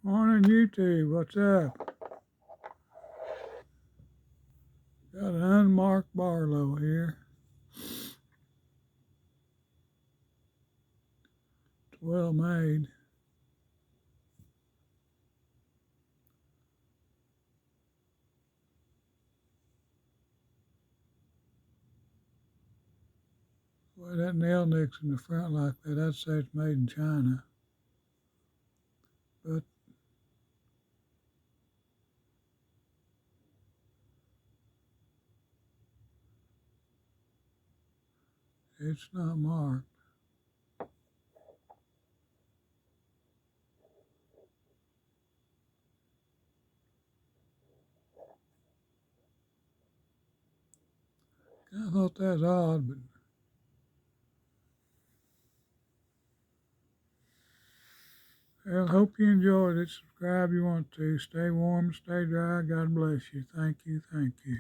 Morning, YouTube. What's up? Got an unmarked barlow here. It's well made. Well, that nail nick's in the front like that, I'd say it's made in China. But it's not marked. I thought that was odd, but I hope you enjoyed it. Subscribe if you want to. Stay warm, stay dry. God bless you. Thank you. Thank you.